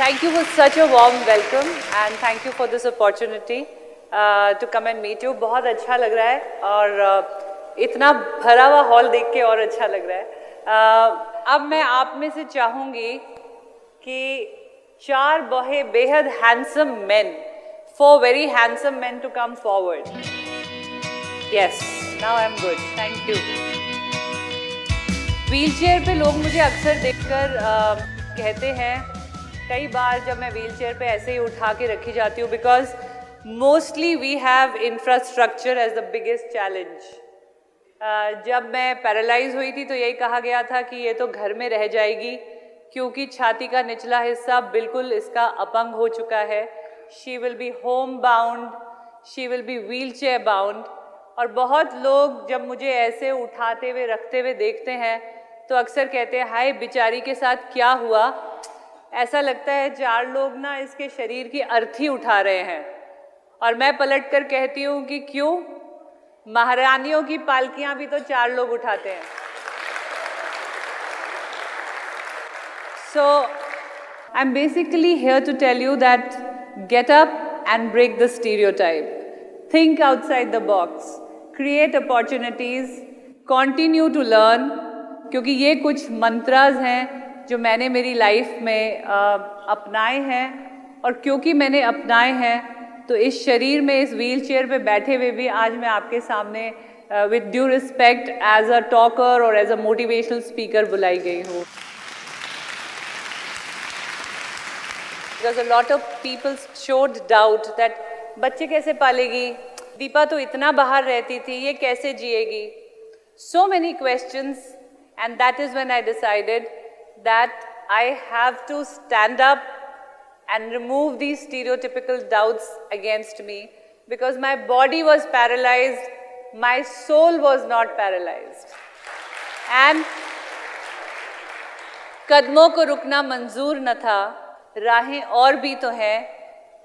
Thank you for such a warm welcome and thank you for this opportunity to come and meet you. बहुत अच्छा लग रहा है और इतना भरा हुआ हॉल देख के और अच्छा लग रहा है। अब मैं आप में से चाहूँगी कि 4 बेहद handsome men, 4 very handsome men to come forward. Yes, now I'm good. Thank you. Wheelchair पे लोग मुझे अक्सर देखकर कहते हैं, कई बार जब मैं व्हीलचेयर पे ऐसे ही उठा के रखी जाती हूँ, because mostly we have infrastructure as the biggest challenge. जब मैं पैरालाइज हुई थी तो यही कहा गया था कि ये तो घर में रह जाएगी क्योंकि छाती का निचला हिस्सा बिल्कुल इसका अपंग हो चुका है। She will be home bound, she will be wheelchair bound. और बहुत लोग जब मुझे ऐसे उठाते हुए रखते हुए देखते हैं तो अक्सर कहते हैं, हाय बेचारी के साथ क्या हुआ। ऐसा लगता है 4 लोग ना इसके शरीर की अर्थी उठा रहे हैं। और मैं पलट कर कहती हूँ कि क्यों, महारानियों की पालकियाँ भी तो 4 लोग उठाते हैं। So I'm basically here to tell you that get up and break the stereotype. Think outside the box. Create opportunities. Continue to learn. क्योंकि ये कुछ मंत्रास हैं जो मैंने मेरी लाइफ में अपनाए हैं, और क्योंकि मैंने अपनाए हैं तो इस शरीर में, इस व्हील चेयर पर बैठे हुए भी आज मैं आपके सामने with due respect as a talker और एज अ मोटिवेशनल स्पीकर बुलाई गई हूँ। Because a lot of people showed doubt that बच्चे कैसे पालेगी, दीपा तो इतना बाहर रहती थी, ये कैसे जिएगी। So many questions, and that is when I decided that I have to stand up and remove these stereotypical doubts against me, because my body was paralyzed, my soul was not paralyzed. And कदमों को रुकना मंजूर न था, राहें और भी तो हैं,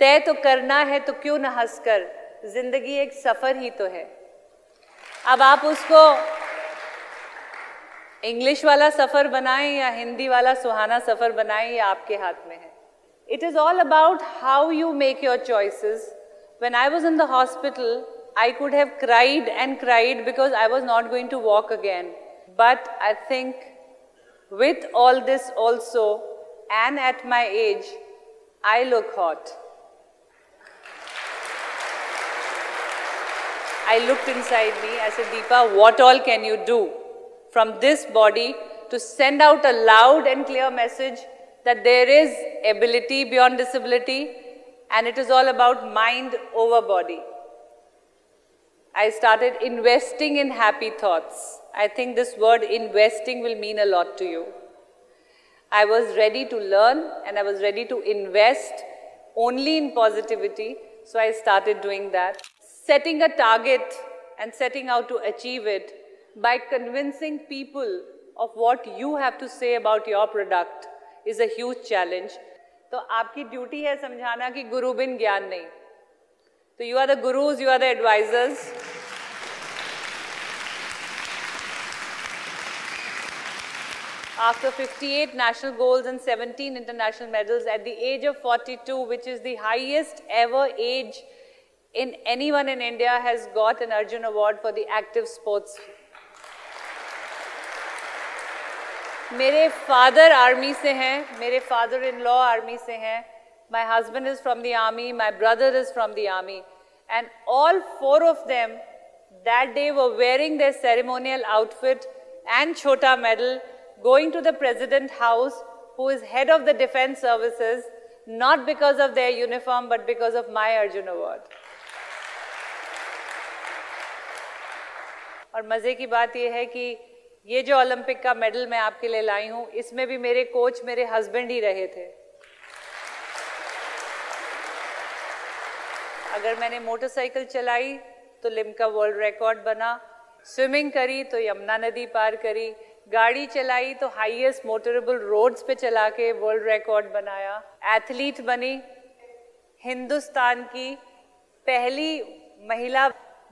तय तो करना है तो क्यों न हंसकर, जिंदगी एक सफर ही तो है। अब आप उसको इंग्लिश वाला सफर बनाएं या हिंदी वाला सुहाना सफर बनाएं, ये आपके हाथ में है। It is all about how you make your choices. When I was in the hospital, I could have cried and cried because I was not going to walk again. But I think with all this also, and at my age, I look hot. I looked inside me, I said, Deepa, what all can you do from this body to send out a loud and clear message that there is ability beyond disability, and it is all about mind over body. I started investing in happy thoughts. I think this word investing will mean a lot to you. I was ready to learn and I was ready to invest only in positivity, so I started doing that. Setting a target and setting out to achieve it by convincing people of what you have to say about your product is a huge challenge. तो आपकी duty है समझाना कि गुरु बिन ज्ञान नहीं। तो you are the gurus, you are the advisors. After 58 national goals and 17 international medals at the age of 42, which is the highest ever age in anyone in India, has got an Arjun Award for the active sports. मेरे father army से हैं, मेरे father in law army से हैं, my husband is from the army, my brother is from the army, and all 4 of them that day were wearing their ceremonial outfit and Chhota medal, going to the President House, who is head of the Defense Services, not because of their uniform but because of my Arjun Award. और मज़े की बात यह है कि ये जो Olympic का मेडल मैं आपके लिए लाई हूँ, इसमें भी मेरे कोच मेरे हस्बैंड ही रहे थे। अगर मैंने मोटरसाइकिल चलाई तो लिम्का वर्ल्ड रिकॉर्ड बना, स्विमिंग करी तो यमुना नदी पार करी, गाड़ी चलाई तो हाईएस्ट मोटरेबल रोड्स पे चला के वर्ल्ड रिकॉर्ड बनाया, एथलीट बनी, हिंदुस्तान की पहली महिला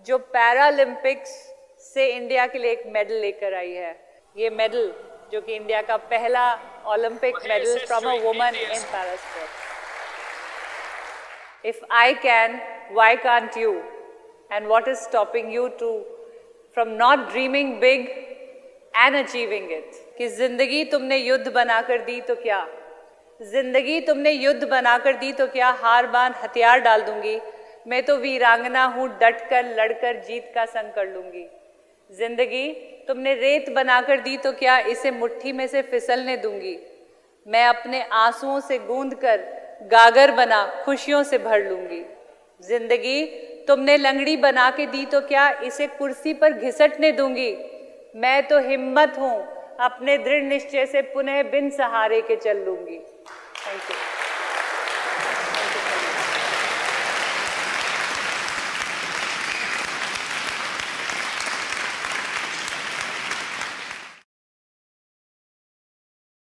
जो पैरालंपिक्स से इंडिया के लिए एक मेडल लेकर आई है। ये मेडल जो कि इंडिया का पहला Olympic medal from a woman in parasport. If I can, why can't you? And what is stopping you from not dreaming big and achieving it? कि जिंदगी तुमने युद्ध बनाकर दी तो क्या? जिंदगी तुमने युद्ध बनाकर दी तो क्या? हार बांध हथियार डाल दूंगी, मैं तो वीरांगना हूँ, डटकर लड़कर जीत का संग कर लूंगी। जिंदगी तुमने रेत बनाकर दी तो क्या? इसे मुट्ठी में से फिसलने दूंगी, मैं अपने आंसुओं से गूंद कर गागर बना खुशियों से भर लूंगी। जिंदगी तुमने लंगड़ी बना के दी तो क्या? इसे कुर्सी पर घिसटने दूंगी, मैं तो हिम्मत हूँ, अपने दृढ़ निश्चय से पुनः बिन सहारे के चल लूंगी। Thank you.